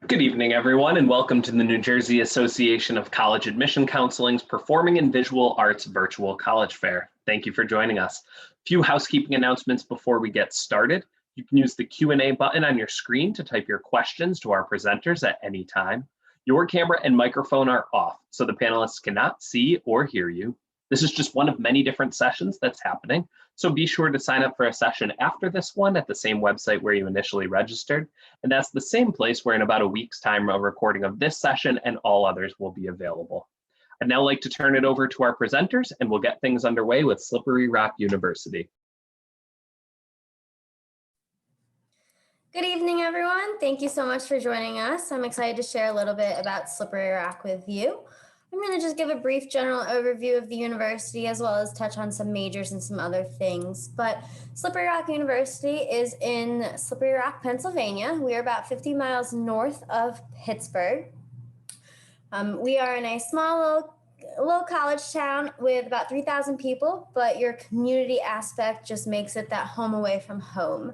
Good evening, everyone, and welcome to the New Jersey Association of College Admission Counseling's Performing and Visual Arts Virtual College Fair. Thank you for joining us. A few housekeeping announcements before we get started. You can use the Q&A button on your screen to type your questions to our presenters at any time. Your camera and microphone are off, so the panelists cannot see or hear you. This is just one of many different sessions that's happening, so be sure to sign up for a session after this one at the same website where you initially registered. And that's the same place where in about a week's time, a recording of this session and all others will be available. I'd now like to turn it over to our presenters, and we'll get things underway with Slippery Rock University. Good evening, everyone. Thank you so much for joining us. I'm excited to share a little bit about Slippery Rock with you. I'm going to just give a brief general overview of the university as well as touch on some majors and some other things. But Slippery Rock University is in Slippery Rock, Pennsylvania. We are about 50 miles north of Pittsburgh. We are in a small little college town with about 3,000 people, but your community aspect just makes it that home away from home.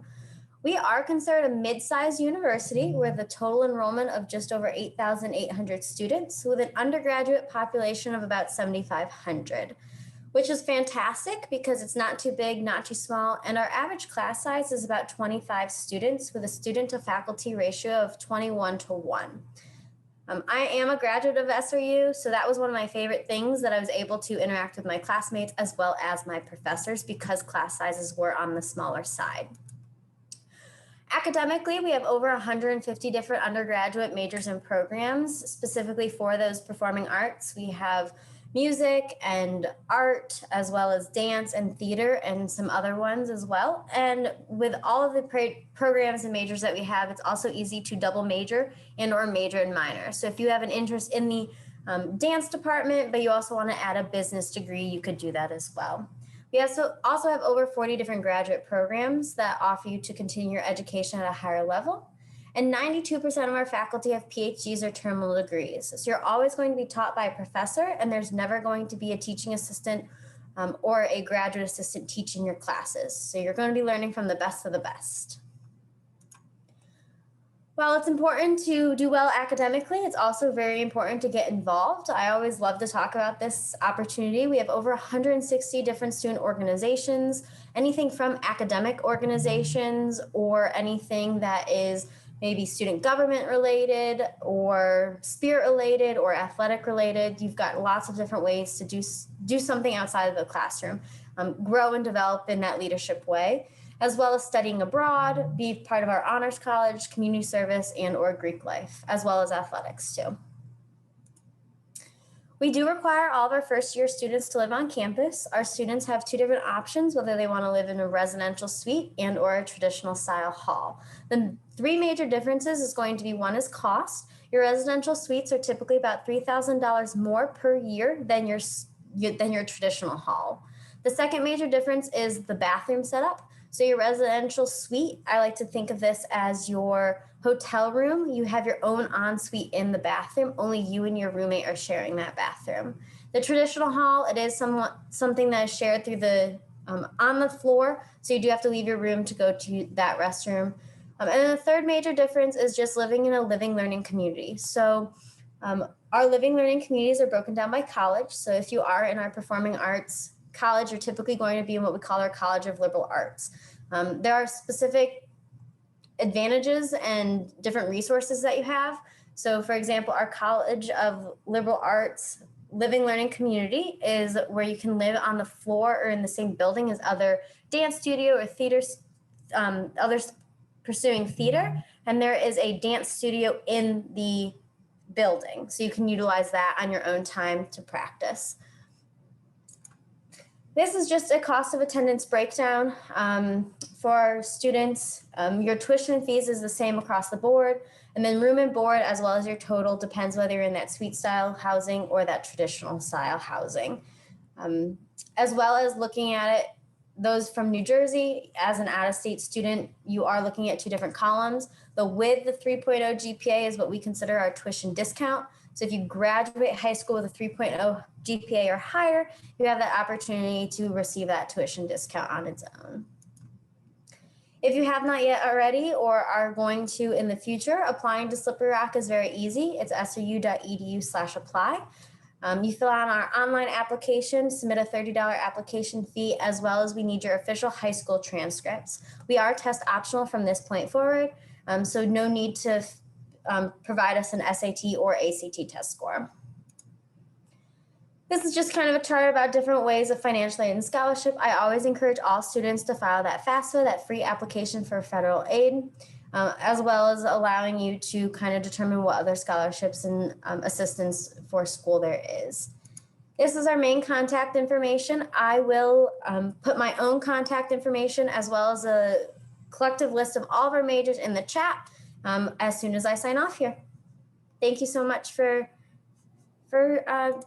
We are considered a mid-sized university with a total enrollment of just over 8,800 students with an undergraduate population of about 7,500, which is fantastic because it's not too big, not too small, and our average class size is about 25 students with a student to faculty ratio of 21:1. I am a graduate of SRU, so that was one of my favorite things, that I was able to interact with my classmates as well as my professors because class sizes were on the smaller side. Academically, we have over 150 different undergraduate majors and programs specifically for those performing arts. We have music and art, as well as dance and theater and some other ones as well. And with all of the programs and majors that we have, it's also easy to double major and or major and minor. So if you have an interest in the dance department, but you also want to add a business degree, you could do that as well. We also have over 40 different graduate programs that offer you to continue your education at a higher level. And 92% of our faculty have PhDs or terminal degrees. So you're always going to be taught by a professor, and there's never going to be a teaching assistant or a graduate assistant teaching your classes. So you're going to be learning from the best of the best. While it's important to do well academically, it's also very important to get involved. I always love to talk about this opportunity. We have over 160 different student organizations, anything from academic organizations or anything that is maybe student government related or spirit related or athletic related. You've got lots of different ways to do something outside of the classroom, grow and develop in that leadership way, as well as studying abroad, be part of our honors college, community service, and or Greek life, as well as athletics too. We do require all of our first-year students to live on campus. Our students have two different options, whether they want to live in a residential suite and or a traditional style hall. The three major differences is going to be, one is cost. Your residential suites are typically about $3,000 more per year than your traditional hall. The second major difference is the bathroom setup. So your residential suite, I like to think of this as your hotel room. You have your own ensuite in the bathroom. Only you and your roommate are sharing that bathroom. The traditional hall, it is something that is shared through the on the floor. So you do have to leave your room to go to that restroom. And then the third major difference is just living in a living learning community. So our living learning communities are broken down by college. So if you are in our performing arts college, you're typically going to be in what we call our College of Liberal Arts. There are specific advantages and different resources that you have. So for example, our College of Liberal Arts living learning community is where you can live on the floor or in the same building as other dance studio or theaters, others pursuing theater. And there is a dance studio in the building. So you can utilize that on your own time to practice. This is just a cost of attendance breakdown for our students. Your tuition fees is the same across the board, and then room and board as well as your total depends whether you're in that suite style housing or that traditional style housing. As well as looking at it, those from New Jersey, as an out-of-state student, you are looking at two different columns. The with the 3.0 GPA is what we consider our tuition discount. So if you graduate high school with a 3.0 GPA or higher, you have the opportunity to receive that tuition discount on its own. If you have not yet already or are going to in the future, applying to Slippery Rock is very easy. It's sru.edu/apply. You fill out our online application, submit a $30 application fee, as well as we need your official high school transcripts. We are test optional from this point forward, so no need to provide us an SAT or ACT test score. This is just kind of a chart about different ways of financial aid and scholarship. I always encourage all students to file that FAFSA, that free application for federal aid, as well as allowing you to kind of determine what other scholarships and assistance for school there is. This is our main contact information. I will put my own contact information as well as a collective list of all of our majors in the chat as soon as I sign off here. Thank you so much for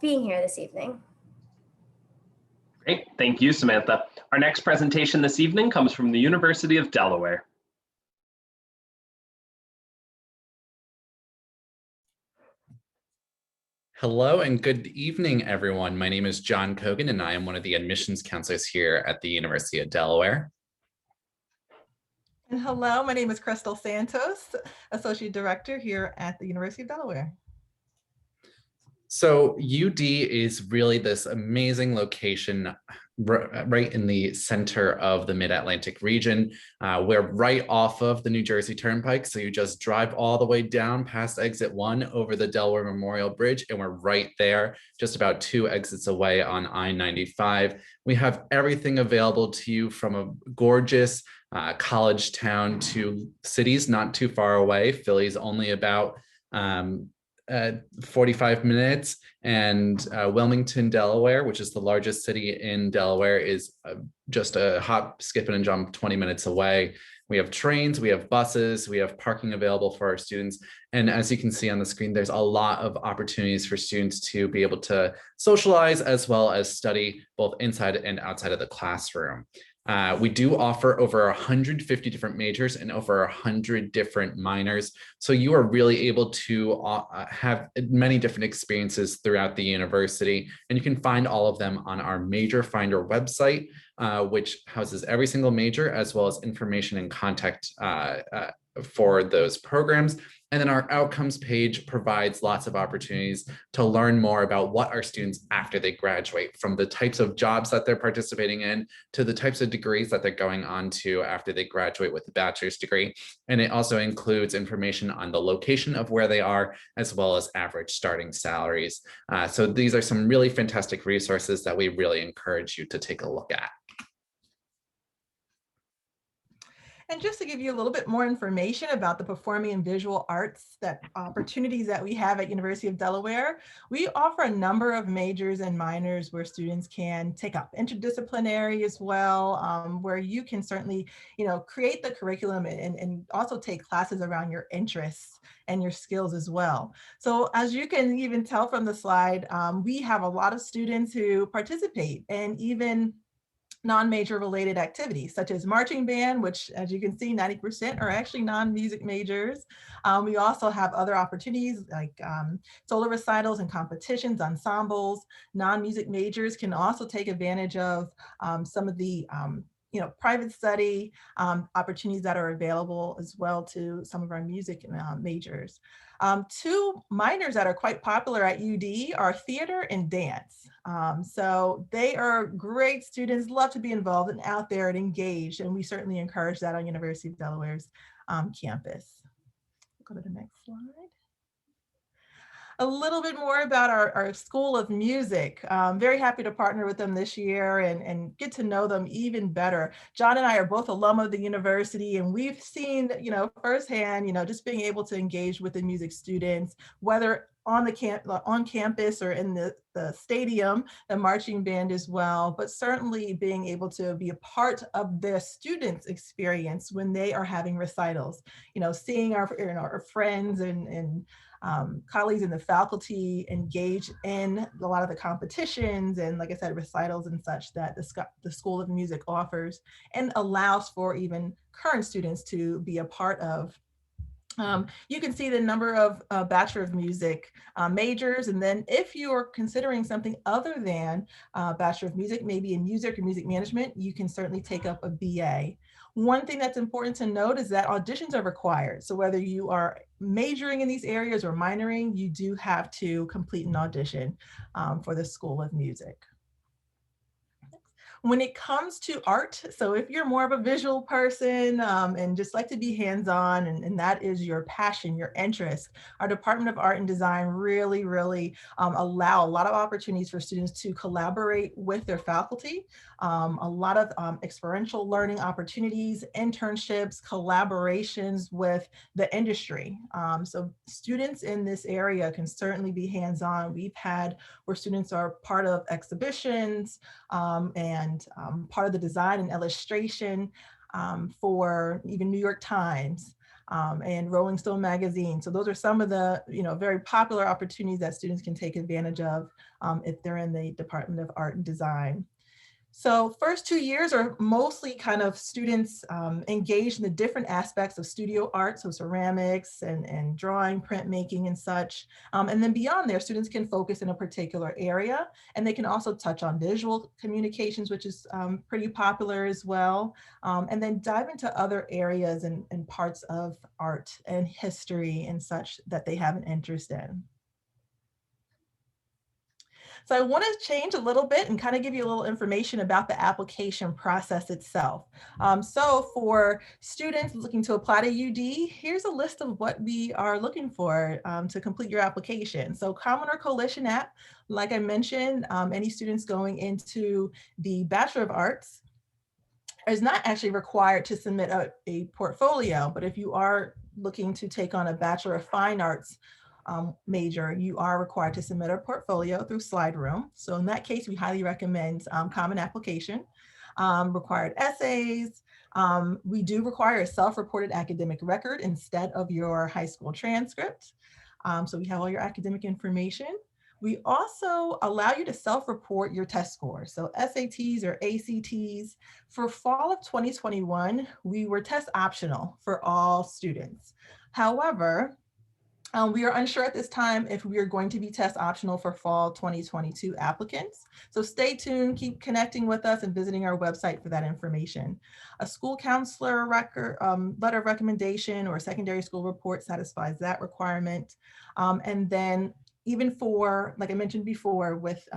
being here this evening. Great, thank you, Samantha. Our next presentation this evening comes from the University of Delaware. Hello and good evening, everyone. My name is John Cogan, and I am one of the admissions counselors here at the University of Delaware. And hello, my name is Crystal Santos, Associate Director here at the University of Delaware. So UD is really this amazing location right in the center of the Mid-Atlantic region. We're right off of the New Jersey Turnpike. So you just drive all the way down past exit 1 over the Delaware Memorial Bridge, and we're right there, just about 2 exits away on I-95. We have everything available to you, from a gorgeous college town to cities not too far away. Philly's only about 45 minutes, and Wilmington, Delaware, which is the largest city in Delaware, is just a hop, skip, and a jump 20 minutes away. We have trains, we have buses, we have parking available for our students. And as you can see on the screen, there's a lot of opportunities for students to be able to socialize as well as study both inside and outside of the classroom. We do offer over 150 different majors and over 100 different minors. So you are really able to have many different experiences throughout the university. And you can find all of them on our Major Finder website, which houses every single major, as well as information and contact for those programs. And then our outcomes page provides lots of opportunities to learn more about what our students after they graduate, from the types of jobs that they're participating in to the types of degrees that they're going on to after they graduate with a bachelor's degree. And it also includes information on the location of where they are, as well as average starting salaries. So these are some really fantastic resources that we really encourage you to take a look at. And just to give you a little bit more information about the performing and visual arts opportunities that we have at University of Delaware, we offer a number of majors and minors where students can take up interdisciplinary as well, where you can certainly, create the curriculum and also take classes around your interests and your skills as well. So as you can even tell from the slide, we have a lot of students who participate and even non-major related activities such as marching band, which as you can see, 90% are actually non-music majors. We also have other opportunities like solo recitals and competitions, ensembles. Non-music majors can also take advantage of some of the private study opportunities that are available as well to some of our music majors. 2 minors that are quite popular at UD are theater and dance. So they are great students, love to be involved and out there and engaged, and we certainly encourage that on University of Delaware's campus. Go to the next slide. A little bit more about our School of Music. Very happy to partner with them this year and get to know them even better. John and I are both alum of the university, and we've seen, firsthand, just being able to engage with the music students, whether on campus or in the stadium, the marching band as well, but certainly being able to be a part of their students' experience when they are having recitals, seeing our friends and colleagues in the faculty engage in a lot of the competitions and, like I said, recitals and such that the School of Music offers and allows for even current students to be a part of. You can see the number of Bachelor of Music majors, and then if you're considering something other than Bachelor of Music, maybe in music or music management, you can certainly take up a BA. One thing that's important to note is that auditions are required. So whether you are majoring in these areas or minoring, you do have to complete an audition for the School of Music. When it comes to art, so if you're more of a visual person and just like to be hands-on, and that is your passion, your interest, our Department of Art and Design really allow a lot of opportunities for students to collaborate with their faculty, a lot of experiential learning opportunities, internships, collaborations with the industry. So students in this area can certainly be hands-on. We've had where students are part of exhibitions and part of the design and illustration for even New York Times and Rolling Stone magazine. So those are some of the very popular opportunities that students can take advantage of if they're in the Department of Art and Design. So first 2 years are mostly kind of students engaged in the different aspects of studio art, so ceramics and drawing, printmaking and such. And then beyond there, students can focus in a particular area, and they can also touch on visual communications, which is pretty popular as well. And then dive into other areas and parts of art and history and such that they have an interest in. So I want to change a little bit and kind of give you a little information about the application process itself. So for students looking to apply to UD, here's a list of what we are looking for to complete your application. So Common or Coalition app, like I mentioned, any students going into the Bachelor of Arts is not actually required to submit a portfolio, but if you are looking to take on a Bachelor of Fine Arts major, you are required to submit a portfolio through Slide Room. So in that case, we highly recommend Common Application. Required essays. We do require a self-reported academic record instead of your high school transcript. So we have all your academic information. We also allow you to self-report your test scores. So SATs or ACTs. For fall of 2021, we were test optional for all students. However, we are unsure at this time if we are going to be test optional for fall 2022 applicants. So stay tuned, keep connecting with us and visiting our website for that information. A school counselor letter of recommendation or secondary school report satisfies that requirement. And then even for, like I mentioned before, with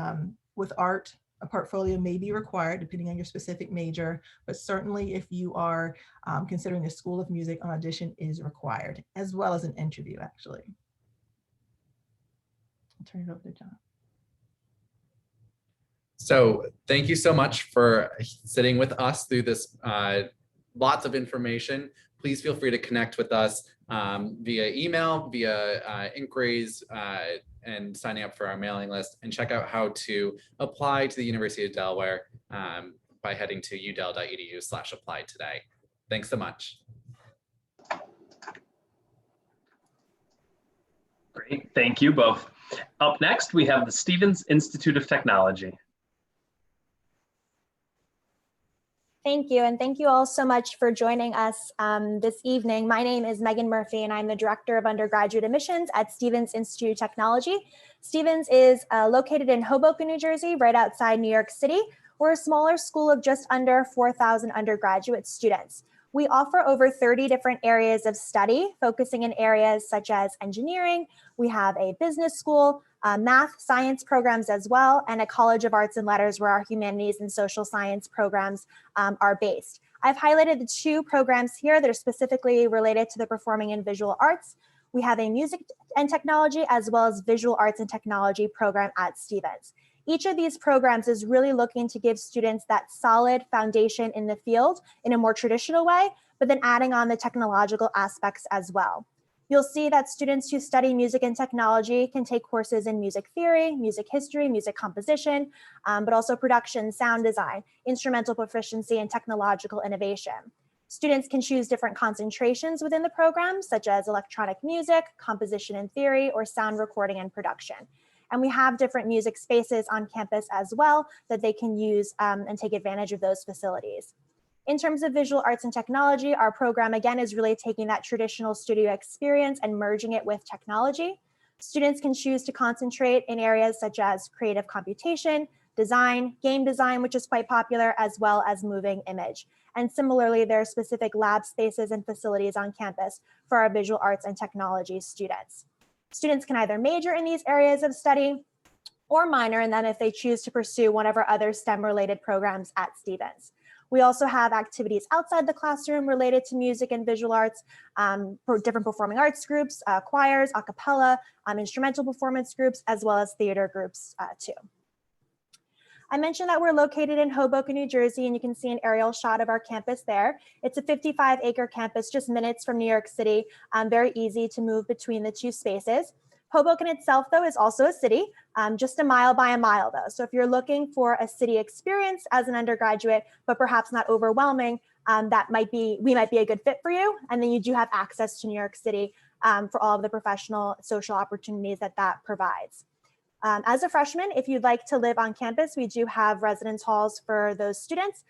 art, a portfolio may be required depending on your specific major, but certainly if you are considering the School of Music, an audition is required, as well as an interview, actually. I'll turn it over to John. So thank you so much for sitting with us through this lots of information. Please feel free to connect with us via email, via inquiries, and signing up for our mailing list, and check out how to apply to the University of Delaware by heading to udel.edu/apply today. Thanks so much. Great, thank you both. Up next, we have the Stevens Institute of Technology. Thank you, and thank you all so much for joining us this evening. My name is Megan Murphy, and I'm the Director of Undergraduate Admissions at Stevens Institute of Technology. Stevens is located in Hoboken, New Jersey, right outside New York City. We're a smaller school of just under 4,000 undergraduate students. We offer over 30 different areas of study, focusing in areas such as engineering. We have a business school, math, science programs as well, and a College of Arts and Letters where our humanities and social science programs are based. I've highlighted the 2 programs here that are specifically related to the performing and visual arts. We have a music and technology as well as visual arts and technology program at Stevens. Each of these programs is really looking to give students that solid foundation in the field in a more traditional way, but then adding on the technological aspects as well. You'll see that students who study music and technology can take courses in music theory, music history, music composition, but also production, sound design, instrumental proficiency, and technological innovation. Students can choose different concentrations within the program, such as electronic music, composition and theory, or sound recording and production. And we have different music spaces on campus as well that they can use and take advantage of those facilities. In terms of visual arts and technology, our program again is really taking that traditional studio experience and merging it with technology. Students can choose to concentrate in areas such as creative computation, design, game design, which is quite popular, as well as moving image. And similarly, there are specific lab spaces and facilities on campus for our visual arts and technology students. Students can either major in these areas of study or minor, and then if they choose to pursue one of our other STEM-related programs at Stevens. We also have activities outside the classroom related to music and visual arts, for different performing arts groups, choirs, a cappella, instrumental performance groups, as well as theater groups too. I mentioned that we're located in Hoboken, New Jersey, and you can see an aerial shot of our campus there. It's a 55-acre campus, just minutes from New York City, very easy to move between the two spaces. Hoboken itself, though, is also a city, just a mile by a mile, though. So if you're looking for a city experience as an undergraduate, but perhaps not overwhelming, we might be a good fit for you. And then you do have access to New York City for all of the professional social opportunities that provides. As a freshman, if you'd like to live on campus, we do have residence halls for those students.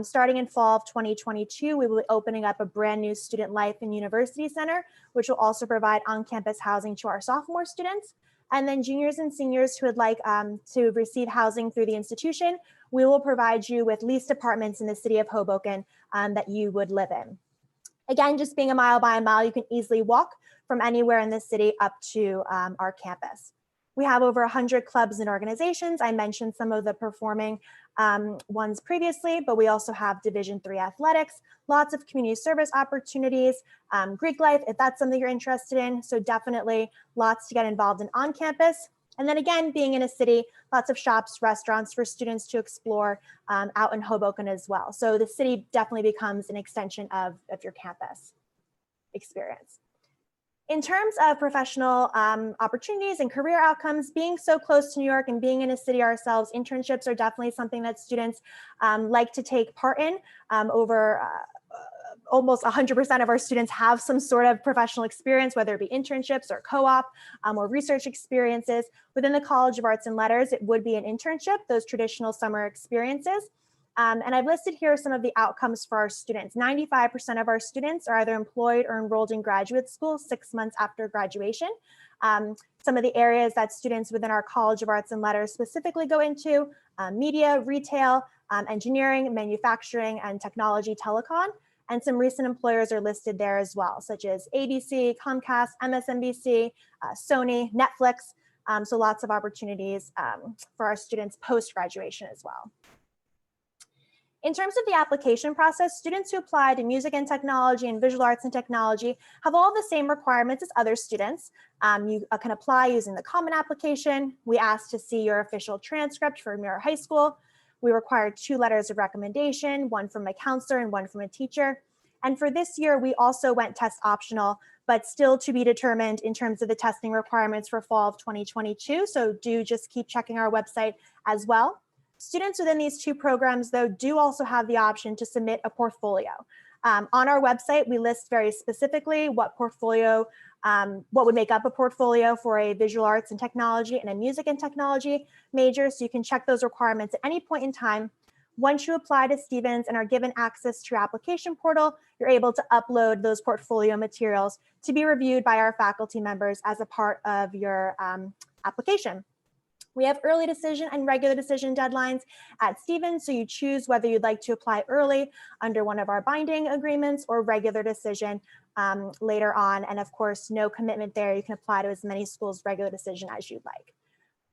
Starting in fall of 2022, we will be opening up a brand new Student Life and University Center, which will also provide on-campus housing to our sophomore students. And then juniors and seniors who would like to receive housing through the institution, we will provide you with leased apartments in the city of Hoboken that you would live in. Again, just being a mile by a mile, you can easily walk from anywhere in the city up to our campus. We have over 100 clubs and organizations. I mentioned some of the performing ones previously, but we also have Division III athletics, lots of community service opportunities, Greek life, if that's something you're interested in. So definitely lots to get involved in on campus. And then again, being in a city, lots of shops, restaurants for students to explore out in Hoboken as well. So the city definitely becomes an extension of your campus experience. In terms of professional opportunities and career outcomes, being so close to New York and being in a city ourselves, internships are definitely something that students like to take part in. Almost 100% of our students have some sort of professional experience, whether it be internships or co-op or research experiences. Within the College of Arts and Letters, it would be an internship, those traditional summer experiences. And I've listed here some of the outcomes for our students. 95% of our students are either employed or enrolled in graduate school 6 months after graduation. Some of the areas that students within our College of Arts and Letters specifically go into, media, retail, engineering, manufacturing, and technology telecom. And some recent employers are listed there as well, such as ABC, Comcast, MSNBC, Sony, Netflix. So lots of opportunities for our students post-graduation as well. In terms of the application process, students who apply to music and technology and visual arts and technology have all the same requirements as other students. You can apply using the common application. We ask to see your official transcript from your high school. We require 2 letters of recommendation, one from a counselor and one from a teacher. And for this year, we also went test optional, but still to be determined in terms of the testing requirements for fall of 2022. So do just keep checking our website as well. Students within these 2 programs, though, do also have the option to submit a portfolio. On our website, we list very specifically what would make up a portfolio for a visual arts and technology and a music and technology major. So you can check those requirements at any point in time. Once you apply to Stevens and are given access to your application portal, you're able to upload those portfolio materials to be reviewed by our faculty members as a part of your application. We have early decision and regular decision deadlines at Stevens, so you choose whether you'd like to apply early under one of our binding agreements or regular decision later on. And of course, no commitment there. You can apply to as many schools regular decision as you'd like.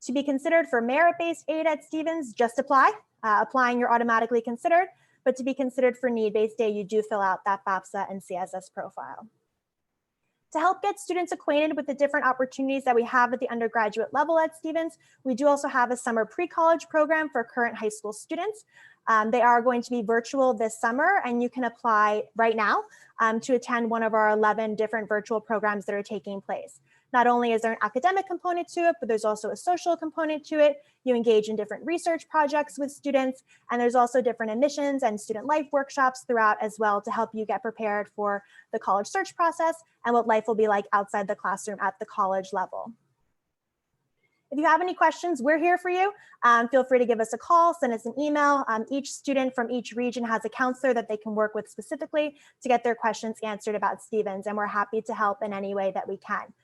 To be considered for merit-based aid at Stevens, just apply. Applying, you're automatically considered, but to be considered for need-based aid, you do fill out that FAFSA and CSS profile. To help get students acquainted with the different opportunities that we have at the undergraduate level at Stevens, we do also have a summer pre-college program for current high school students. They are going to be virtual this summer, and you can apply right now to attend one of our 11 different virtual programs that are taking place. Not only is there an academic component to it, but there's also a social component to it. You engage in different research projects with students, and there's also different admissions and student life workshops throughout as well to help you get prepared for the college search process and what life will be like outside the classroom at the college level. If you have any questions, we're here for you. Feel free to give us a call, send us an email. Each student from each region has a counselor that they can work with specifically to get their questions answered about Stevens, and we're happy to help in any way that we can.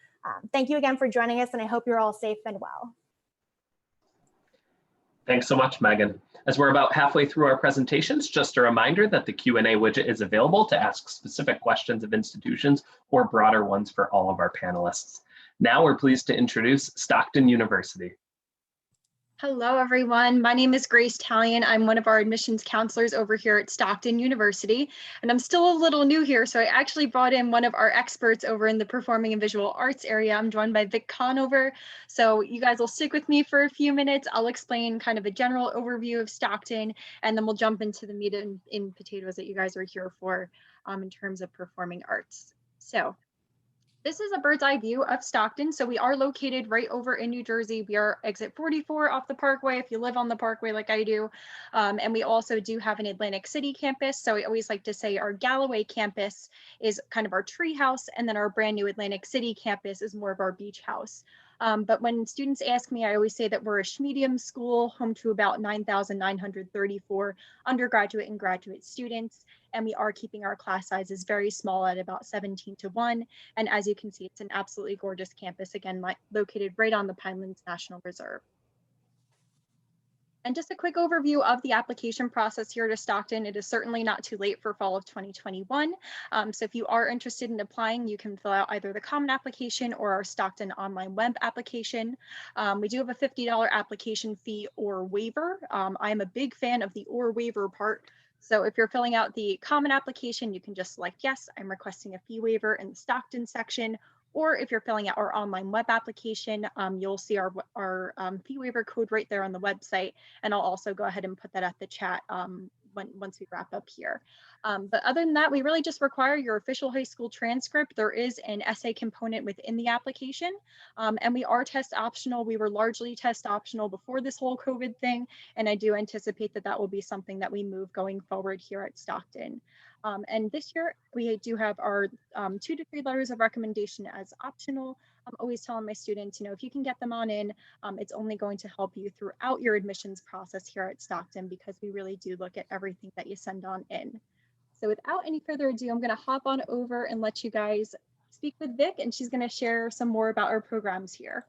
Thank you again for joining us, and I hope you're all safe and well. Thanks so much, Megan. As we're about halfway through our presentations, just a reminder that the Q&A widget is available to ask specific questions of institutions or broader ones for all of our panelists. Now we're pleased to introduce Stockton University. Hello, everyone. My name is Grace Talion. I'm one of our admissions counselors over here at Stockton University, and I'm still a little new here, so I actually brought in one of our experts over in the performing and visual arts area. I'm joined by Vic Conover, so you guys will stick with me for a few minutes. I'll explain kind of a general overview of Stockton, and then we'll jump into the meat and potatoes that you guys are here for in terms of performing arts. So this is a bird's eye view of Stockton. So we are located right over in New Jersey. We are exit 44 off the Parkway if you live on the Parkway like I do. And we also do have an Atlantic City campus. So we always like to say our Galloway campus is kind of our tree house, and then our brand new Atlantic City campus is more of our beach house. But when students ask me, I always say that we're a medium school, home to about 9,934 undergraduate and graduate students. And we are keeping our class sizes very small at about 17:1. And as you can see, it's an absolutely gorgeous campus, again, located right on the Pinelands National Reserve. And just a quick overview of the application process here to Stockton. It is certainly not too late for fall of 2021. So if you are interested in applying, you can fill out either the common application or our Stockton online web application. We do have a $50 application fee or waiver. I am a big fan of the or waiver part. So if you're filling out the common application, you can just select yes, I'm requesting a fee waiver in the Stockton section. Or if you're filling out our online web application, you'll see our fee waiver code right there on the website. And I'll also go ahead and put that at the chat once we wrap up here. But other than that, we really just require your official high school transcript. There is an essay component within the application, and we are test optional. We were largely test optional before this whole COVID thing, and I do anticipate that that will be something that we move going forward here at Stockton. And this year, we do have our 2 to 3 letters of recommendation as optional. I'm always telling my students, if you can get them on in, it's only going to help you throughout your admissions process here at Stockton, because we really do look at everything that you send on in. So without any further ado, I'm going to hop on over and let you guys speak with Vic, and she's going to share some more about our programs here.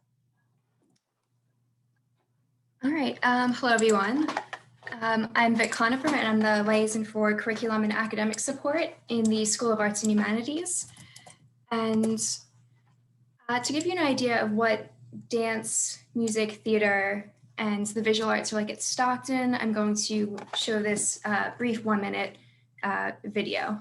All right. Hello, everyone. I'm Vic Conover, and I'm the liaison for curriculum and academic support in the School of Arts and Humanities. And to give you an idea of what dance, music, theater, and the visual arts are like at Stockton, I'm going to show this brief 1-minute video.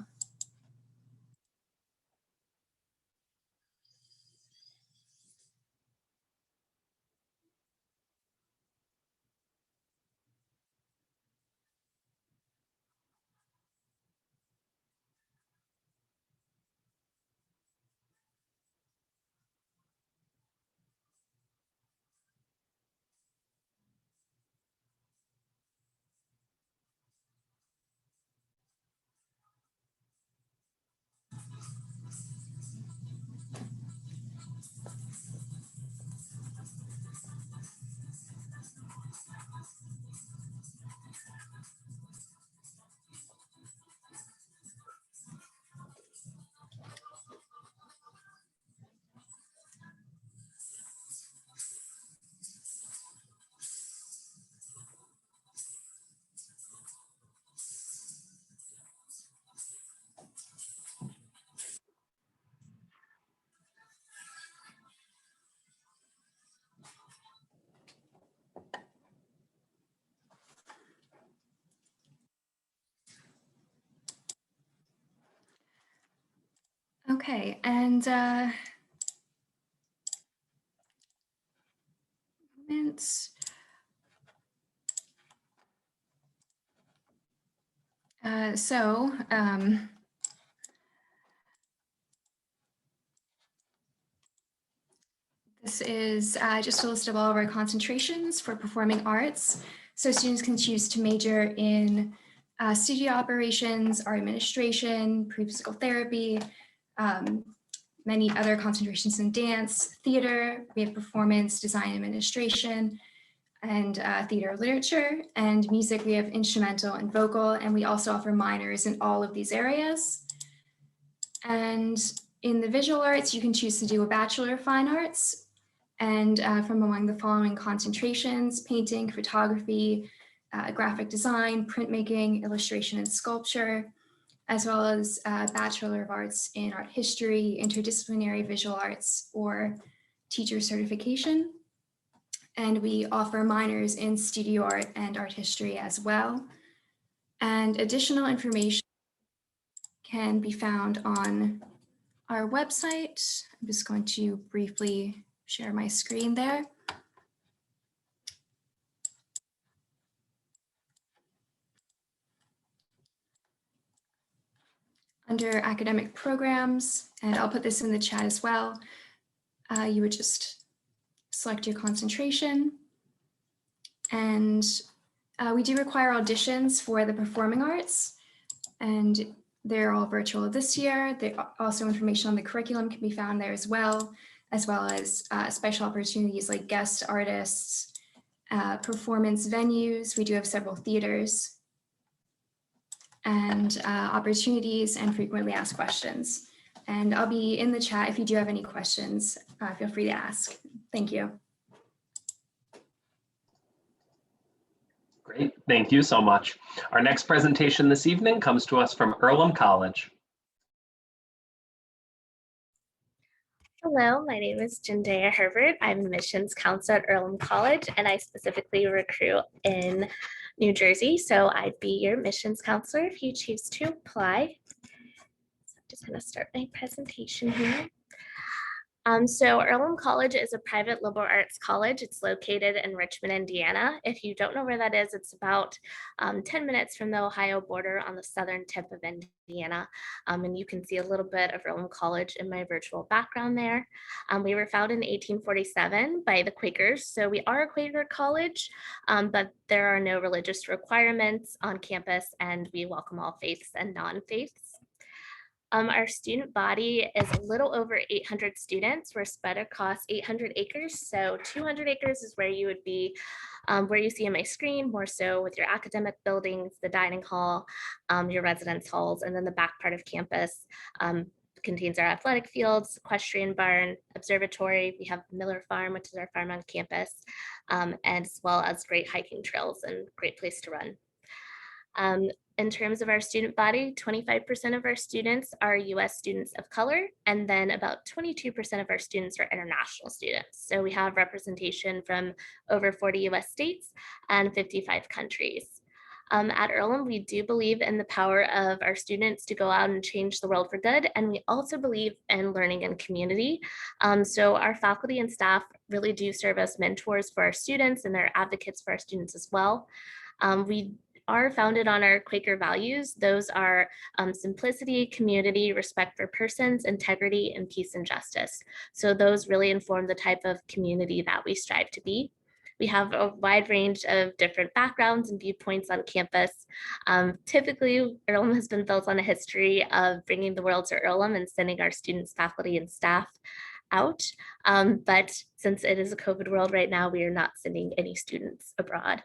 Okay, and moments. This is just a list of all of our concentrations for performing arts. So students can choose to major in studio operations, art administration, pre-physical therapy, many other concentrations in dance, theater, we have performance, design administration, and theater literature, and music, we have instrumental and vocal, and we also offer minors in all of these areas. And in the visual arts, you can choose to do a Bachelor of Fine Arts, And from among the following concentrations: painting, photography, graphic design, printmaking, illustration, and sculpture, as well as Bachelor of Arts in Art History, Interdisciplinary Visual Arts, or teacher certification. And we offer minors in studio art and art history as well. And additional information can be found on our website. I'm just going to briefly share my screen there. Under academic programs, and I'll put this in the chat as well, you would just select your concentration. And we do require auditions for the performing arts, and they're all virtual this year. Also, information on the curriculum can be found there as well as special opportunities like guest artists, performance venues. We do have several theaters, and opportunities and frequently asked questions. And I'll be in the chat if you do have any questions, feel free to ask. Thank you. Great, thank you so much. Our next presentation this evening comes to us from Earlham College. Hello, my name is Jindaya Herbert. I'm admissions counselor at Earlham College, and I specifically recruit in New Jersey. So I'd be your admissions counselor if you choose to apply. So I'm just going to start my presentation here. So Earlham College is a private liberal arts college. It's located in Richmond, Indiana. If you don't know where that is, it's about 10 minutes from the Ohio border on the southern tip of Indiana. And you can see a little bit of Earlham College in my virtual background there. We were founded in 1847 by the Quakers. So we are a Quaker college, but there are no religious requirements on campus, and we welcome all faiths and non-faiths. Our student body is a little over 800 students. We're spread across 800 acres. So 200 acres is where you would be, where you see on my screen, more so with your academic buildings, the dining hall, your residence halls, and then the back part of campus contains our athletic fields, equestrian barn, observatory. We have Miller Farm, which is our farm on campus, and as well as great hiking trails and great place to run. In terms of our student body, 25% of our students are US students of color, and then about 22% of our students are international students. So we have representation from over 40 US states and 55 countries. At Earlham, we do believe in the power of our students to go out and change the world for good, and we also believe in learning and community. So our faculty and staff really do serve as mentors for our students, and they're advocates for our students as well. We are founded on our Quaker values. Those are simplicity, community, respect for persons, integrity, and peace and justice. So those really inform the type of community that we strive to be. We have a wide range of different backgrounds and viewpoints on campus. Typically, Earlham has been built on a history of bringing the world to Earlham and sending our students, faculty, and staff out. But since it is a COVID world right now, we are not sending any students abroad.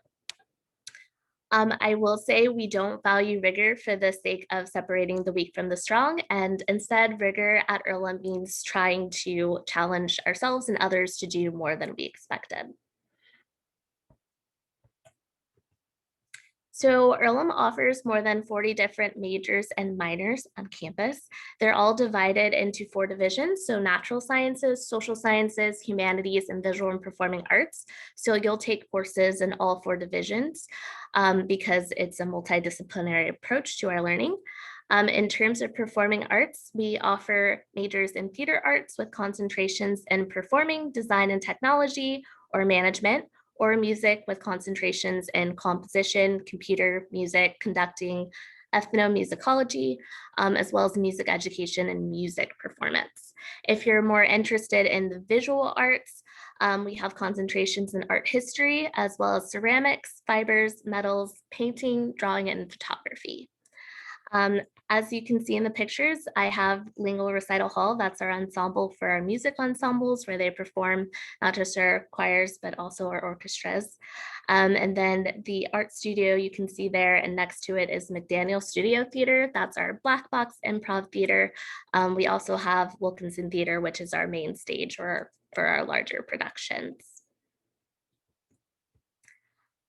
I will say we don't value rigor for the sake of separating the weak from the strong, and instead rigor at Earlham means trying to challenge ourselves and others to do more than we expected. So Earlham offers more than 40 different majors and minors on campus. They're all divided into 4 divisions. So natural sciences, social sciences, humanities, and visual and performing arts. So you'll take courses in all 4 divisions because it's a multidisciplinary approach to our learning. In terms of performing arts, we offer majors in theater arts with concentrations in performing, design and technology, or management, or music with concentrations in composition, computer, music, conducting, ethnomusicology, as well as music education and music performance. If you're more interested in the visual arts, we have concentrations in art history, as well as ceramics, fibers, metals, painting, drawing, and photography. As you can see in the pictures, I have Lingle Recital Hall. That's our ensemble for our music ensembles, where they perform not just our choirs, but also our orchestras. And then the art studio you can see there, and next to it is McDaniel Studio Theater. That's our black box improv theater. We also have Wilkinson Theater, which is our main stage or for our larger productions.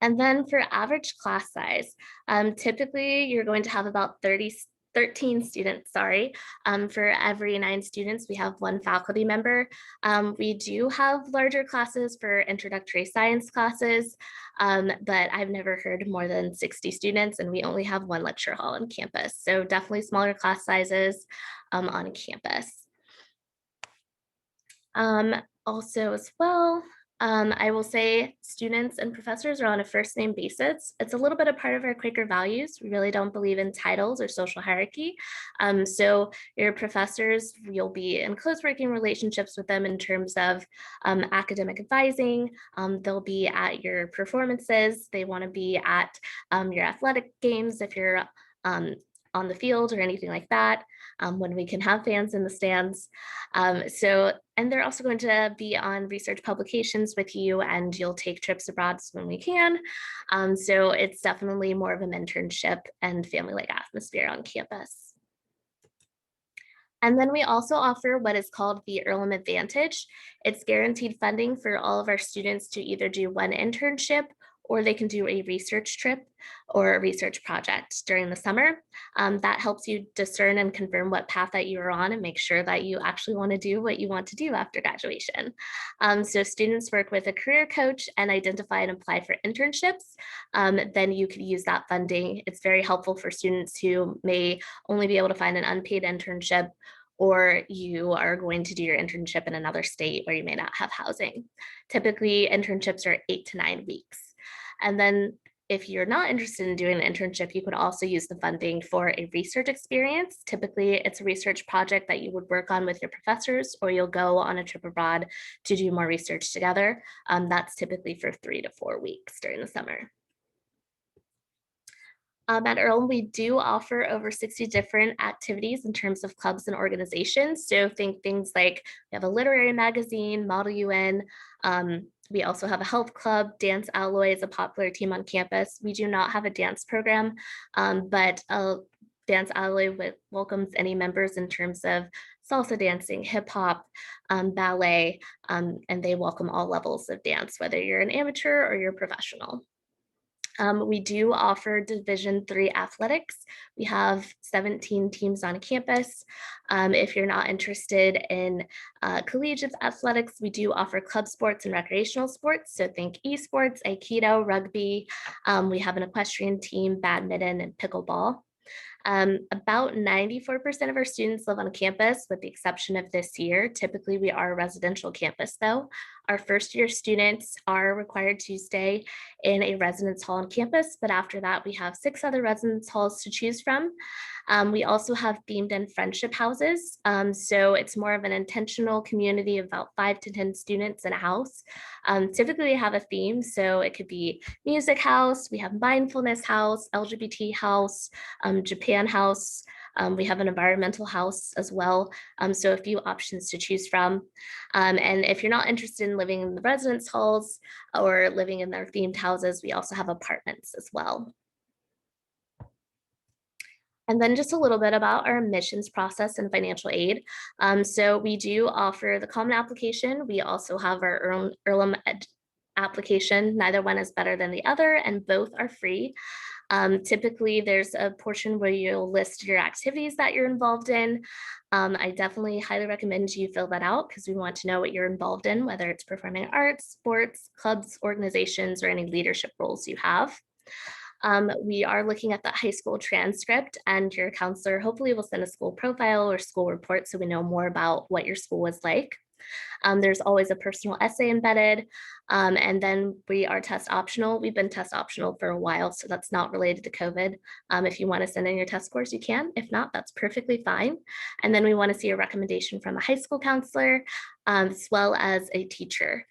And then for average class size, typically you're going to have about 13 students, for every 9 students, we have 1 faculty member. We do have larger classes for introductory science classes, but I've never heard more than 60 students, and we only have 1 lecture hall on campus. So definitely smaller class sizes on campus. Also as well, I will say students and professors are on a first name basis. It's a little bit a part of our Quaker values. We really don't believe in titles or social hierarchy. So your professors, you'll be in close working relationships with them in terms of academic advising. They'll be at your performances. They want to be at your athletic games if you're on the field or anything like that, when we can have fans in the stands. And they're also going to be on research publications with you, and you'll take trips abroad when we can. So it's definitely more of a mentorship and family-like atmosphere on campus. And then we also offer what is called the Earlham Advantage. It's guaranteed funding for all of our students to either do 1 internship, or they can do a research trip or a research project during the summer. That helps you discern and confirm what path that you're on and make sure that you actually want to do what you want to do after graduation. So students work with a career coach and identify and apply for internships. Then you could use that funding. It's very helpful for students who may only be able to find an unpaid internship, or you are going to do your internship in another state where you may not have housing. Typically, internships are 8 to 9 weeks. And then if you're not interested in doing the internship, you could also use the funding for a research experience. Typically, it's a research project that you would work on with your professors, or you'll go on a trip abroad to do more research together. That's typically for 3 to 4 weeks during the summer. At Earlham, we do offer over 60 different activities in terms of clubs and organizations. So think things like we have a literary magazine, Model UN. We also have a health club. Dance Alloy is a popular team on campus. We do not have a dance program, but Dance Alloy welcomes any members in terms of salsa dancing, hip hop, ballet, and they welcome all levels of dance, whether you're an amateur or you're a professional. We do offer Division III athletics. We have 17 teams on campus. If you're not interested in collegiate athletics, we do offer club sports and recreational sports. So think esports, aikido, rugby. We have an equestrian team, badminton, and pickleball. About 94% of our students live on campus, with the exception of this year. Typically, we are a residential campus, though. Our first year students are required to stay in a residence hall on campus, but after that, we have 6 other residence halls to choose from. We also have themed and friendship houses. So it's more of an intentional community of about 5 to 10 students in a house. Typically, we have a theme, so it could be music house, we have mindfulness house, LGBT house, Japan house. We have an environmental house as well. So a few options to choose from. And if you're not interested in living in the residence halls or living in their themed houses, we also have apartments as well. And then just a little bit about our admissions process and financial aid. So we do offer the common application. We also have our Earlham application. Neither one is better than the other, and both are free. Typically, there's a portion where you'll list your activities that you're involved in. I definitely highly recommend you fill that out because we want to know what you're involved in, whether it's performing arts, sports, clubs, organizations, or any leadership roles you have. We are looking at the high school transcript, and your counselor hopefully will send a school profile or school report so we know more about what your school was like. There's always a personal essay embedded, and then we are test optional. We've been test optional for a while, so that's not related to COVID. If you want to send in your test scores, you can. If not, that's perfectly fine. And then we want to see a recommendation from a high school counselor, as well as a teacher.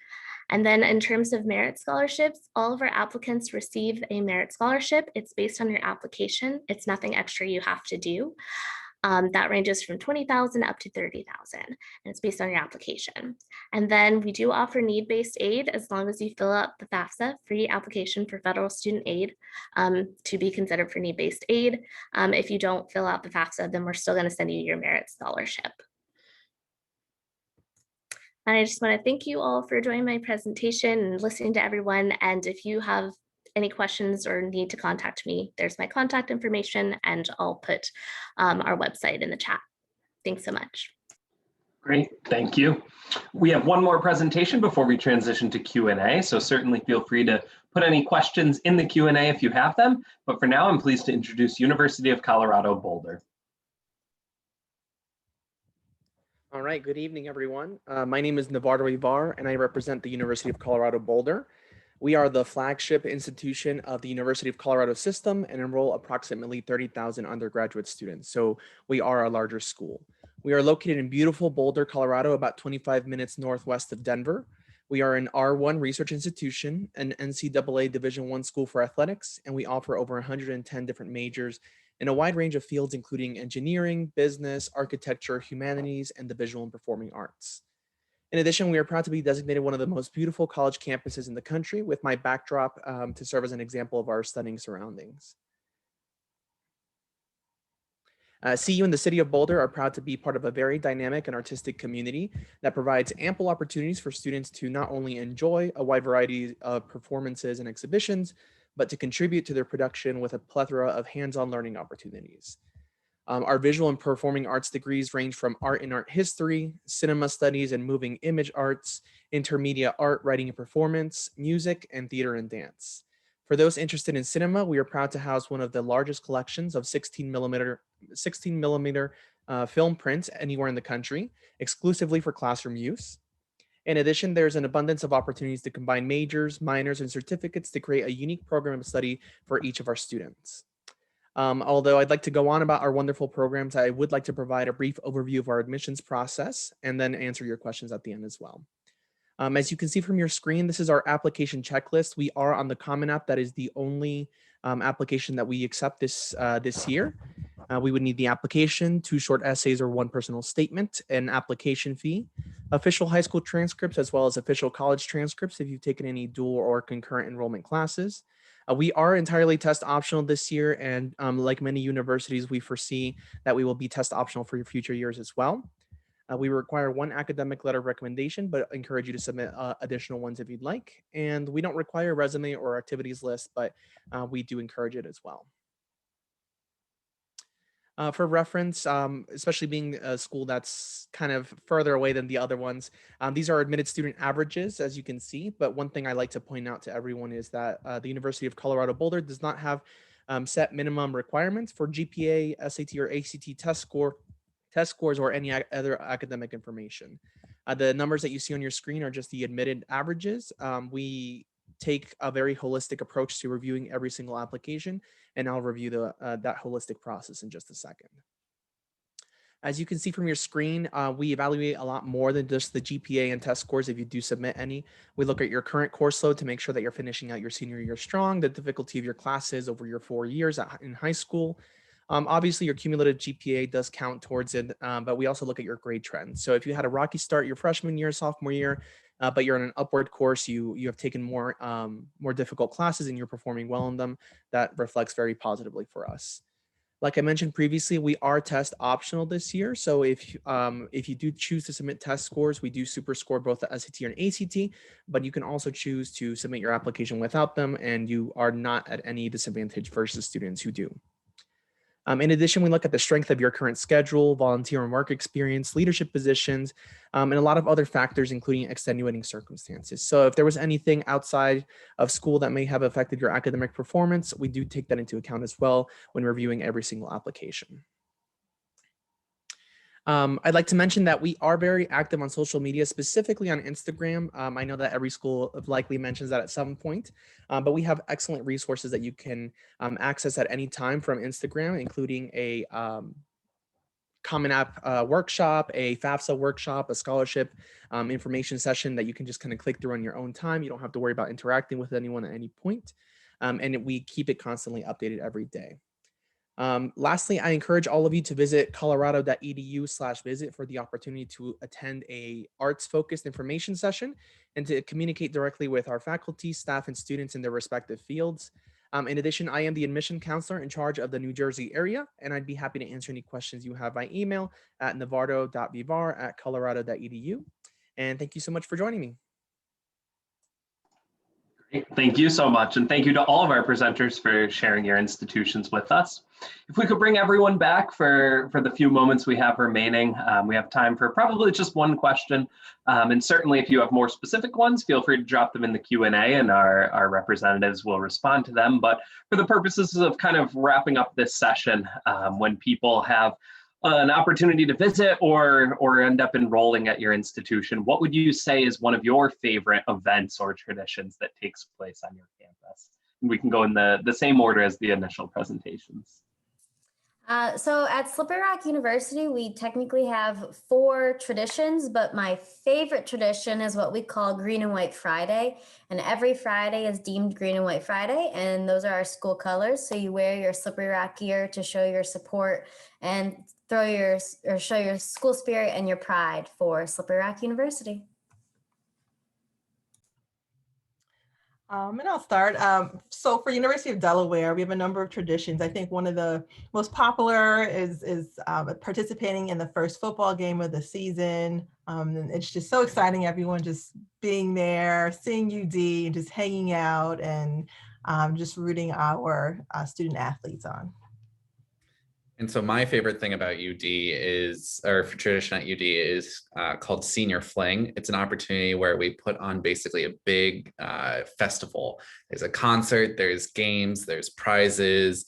And then in terms of merit scholarships, all of our applicants receive a merit scholarship. It's based on your application. It's nothing extra you have to do. That ranges from $20,000 up to $30,000, and it's based on your application. And then we do offer need-based aid as long as you fill out the FAFSA, free application for federal student aid, to be considered for need-based aid. If you don't fill out the FAFSA, then we're still going to send you your merit scholarship. And I just want to thank you all for joining my presentation and listening to everyone. And if you have any questions or need to contact me, there's my contact information, and I'll put our website in the chat. Thanks so much. Great, thank you. We have one more presentation before we transition to Q&A, so certainly feel free to put any questions in the Q&A if you have them. But for now, I'm pleased to introduce University of Colorado Boulder. All right, good evening, everyone. My name is Navarro Ibar, and I represent the University of Colorado Boulder. We are the flagship institution of the University of Colorado system and enroll approximately 30,000 undergraduate students. So we are a larger school. We are located in beautiful Boulder, Colorado, about 25 minutes northwest of Denver. We are an R1 research institution, an NCAA Division I school for athletics, and we offer over 110 different majors in a wide range of fields, including engineering, business, architecture, humanities, and the visual and performing arts. In addition, we are proud to be designated one of the most beautiful college campuses in the country, with my backdrop to serve as an example of our stunning surroundings. CU and the City of Boulder are proud to be part of a very dynamic and artistic community that provides ample opportunities for students to not only enjoy a wide variety of performances and exhibitions, but to contribute to their production with a plethora of hands-on learning opportunities. Our visual and performing arts degrees range from art and art history, cinema studies and moving image arts, intermedia art, writing and performance, music, and theater and dance. For those interested in cinema, we are proud to house one of the largest collections of 16 millimeter film prints anywhere in the country, exclusively for classroom use. In addition, there's an abundance of opportunities to combine majors, minors, and certificates to create a unique program of study for each of our students. Although I'd like to go on about our wonderful programs, I would like to provide a brief overview of our admissions process and then answer your questions at the end as well. As you can see from your screen, this is our application checklist. We are on the Common App. That is the only application that we accept this year. We would need the application, 2 short essays or 1 personal statement, an application fee, official high school transcripts, as well as official college transcripts if you've taken any dual or concurrent enrollment classes. We are entirely test optional this year, and like many universities, we foresee that we will be test optional for your future years as well. We require 1 academic letter of recommendation, but encourage you to submit additional ones if you'd like. And we don't require a resume or activities list, but we do encourage it as well. For reference, especially being a school that's kind of further away than the other ones, these are admitted student averages, as you can see. But one thing I like to point out to everyone is that the University of Colorado Boulder does not have set minimum requirements for GPA, SAT, or ACT test scores, or any other academic information. The numbers that you see on your screen are just the admitted averages. We take a very holistic approach to reviewing every single application, and I'll review that holistic process in just a second. As you can see from your screen, we evaluate a lot more than just the GPA and test scores if you do submit any. We look at your current course load to make sure that you're finishing out your senior year strong, the difficulty of your classes over your 4 years in high school. Obviously, your cumulative GPA does count towards it, but we also look at your grade trend. So if you had a rocky start your freshman year, sophomore year, but you're in an upward course, you have taken more difficult classes and you're performing well in them, that reflects very positively for us. Like I mentioned previously, we are test optional this year. So if you do choose to submit test scores, we do super score both the SAT and ACT, but you can also choose to submit your application without them, and you are not at any disadvantage versus students who do. In addition, we look at the strength of your current schedule, volunteer and work experience, leadership positions, and a lot of other factors, including extenuating circumstances. So if there was anything outside of school that may have affected your academic performance, we do take that into account as well when reviewing every single application. I'd like to mention that we are very active on social media, specifically on Instagram. I know that every school likely mentions that at some point, but we have excellent resources that you can access at any time from Instagram, including a Common App workshop, a FAFSA workshop, a scholarship information session that you can just kind of click through on your own time. You don't have to worry about interacting with anyone at any point. And we keep it constantly updated every day. Lastly, I encourage all of you to visit colorado.edu/visit for the opportunity to attend a arts-focused information session and to communicate directly with our faculty, staff, and students in their respective fields. In addition, I am the admission counselor in charge of the New Jersey area, and I'd be happy to answer any questions you have by email at navarro.vivar@colorado.edu. And thank you so much for joining me. Thank you so much. And thank you to all of our presenters for sharing your institutions with us. If we could bring everyone back for the few moments we have remaining, we have time for probably just one question. And certainly if you have more specific ones, feel free to drop them in the Q&A and our representatives will respond to them. But for the purposes of kind of wrapping up this session, when people have an opportunity to visit or end up enrolling at your institution, what would you say is one of your favorite events or traditions that takes place on your campus? And we can go in the same order as the initial presentations. So at Slippery Rock University, we technically have 4 traditions, but my favorite tradition is what we call Green and White Friday. And every Friday is deemed Green and White Friday, and those are our school colors. So you wear your Slippery Rock gear to show your support and show your school spirit and your pride for Slippery Rock University. And I'll start. So for University of Delaware, we have a number of traditions. I think one of the most popular is participating in the first football game of the season. And it's just so exciting, everyone just being there, seeing UD and just hanging out and just rooting our student athletes on. And so my favorite thing about UD is, or for tradition at UD is called Senior Fling. It's an opportunity where we put on basically a big festival. There's a concert, there's games, there's prizes.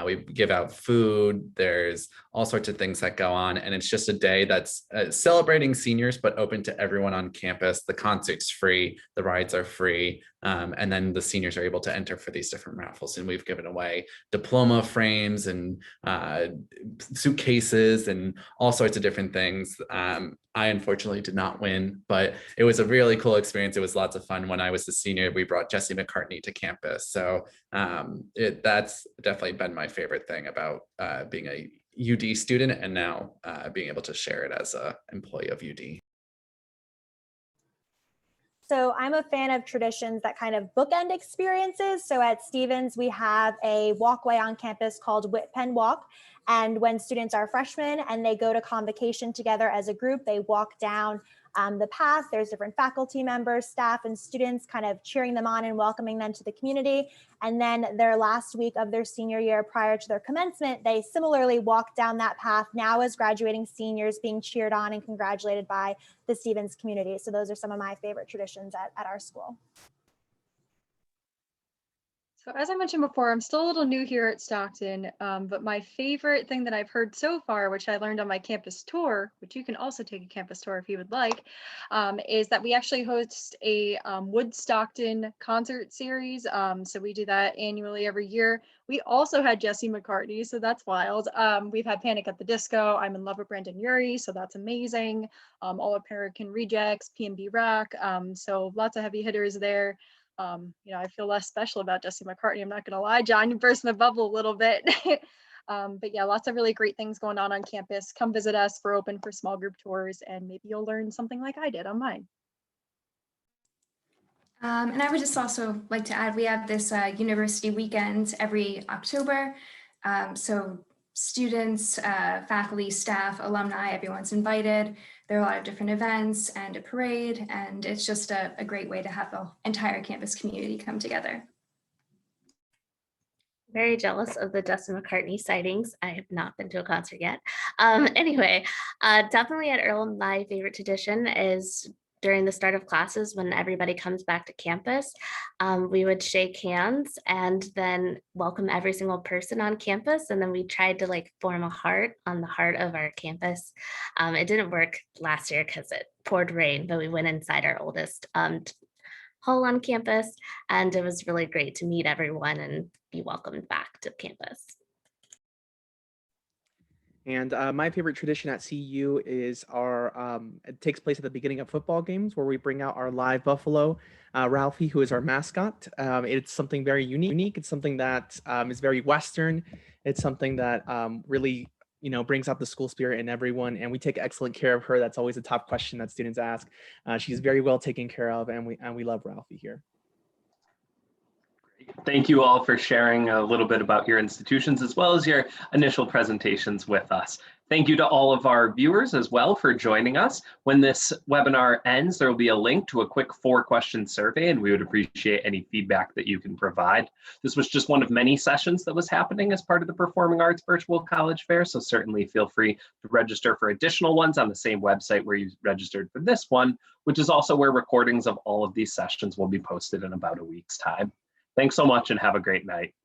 We give out food. There's all sorts of things that go on. And it's just a day that's celebrating seniors, but open to everyone on campus. The concert's free, the rides are free. And then the seniors are able to enter for these different raffles. And we've given away diploma frames and suitcases and all sorts of different things. I unfortunately did not win, but it was a really cool experience. It was lots of fun. When I was a senior, we brought Jesse McCartney to campus. So that's definitely been my favorite thing about being a UD student and now being able to share it as an employee of UD. So I'm a fan of traditions that kind of bookend experiences. So at Stevens, we have a walkway on campus called Whit Pen Walk. And when students are freshmen and they go to convocation together as a group, they walk down the path. There's different faculty members, staff, and students kind of cheering them on and welcoming them to the community. And then their last week of their senior year prior to their commencement, they similarly walk down that path now as graduating seniors being cheered on and congratulated by the Stevens community. So those are some of my favorite traditions at our school. So as I mentioned before, I'm still a little new here at Stockton, but my favorite thing that I've heard so far, which I learned on my campus tour, which you can also take a campus tour if you would like, is that we actually host a Wood Stockton concert series. So we do that annually every year. We also had Jesse McCartney, so that's wild. We've had Panic at the Disco, I'm in Love with Brandon Urie, so that's amazing. All American Rejects, PNB Rock, so lots of heavy hitters there. You know, I feel less special about Jesse McCartney. I'm not going to lie, John, you burst my bubble a little bit. But yeah, lots of really great things going on campus. Come visit us. We're open for small group tours and maybe you'll learn something like I did on mine. And I would just also like to add, we have this university weekend every October. So students, faculty, staff, alumni, everyone's invited. There are a lot of different events and a parade, and it's just a great way to have the entire campus community come together. Very jealous of the Justin McCartney sightings. I have not been to a concert yet. Anyway, definitely at Earlham, my favorite tradition is during the start of classes when everybody comes back to campus, we would shake hands and then welcome every single person on campus. And then we tried to form a heart on the heart of our campus. It didn't work last year because it poured rain, but we went inside our oldest hall on campus. And it was really great to meet everyone and be welcomed back to campus. And my favorite tradition at CU is it takes place at the beginning of football games where we bring out our live buffalo, Ralphie, who is our mascot. It's something very unique. It's something that is very Western. It's something that really, brings out the school spirit in everyone. And we take excellent care of her. That's always a top question that students ask. She's very well taken care of, and we love Ralphie here. Thank you all for sharing a little bit about your institutions as well as your initial presentations with us. Thank you to all of our viewers as well for joining us. When this webinar ends, there will be a link to a quick 4-question survey, and we would appreciate any feedback that you can provide. This was just one of many sessions that was happening as part of the Performing Arts Virtual College Fair, so certainly feel free to register for additional ones on the same website where you registered for this one, which is also where recordings of all of these sessions will be posted in about a week's time. Thanks so much and have a great night.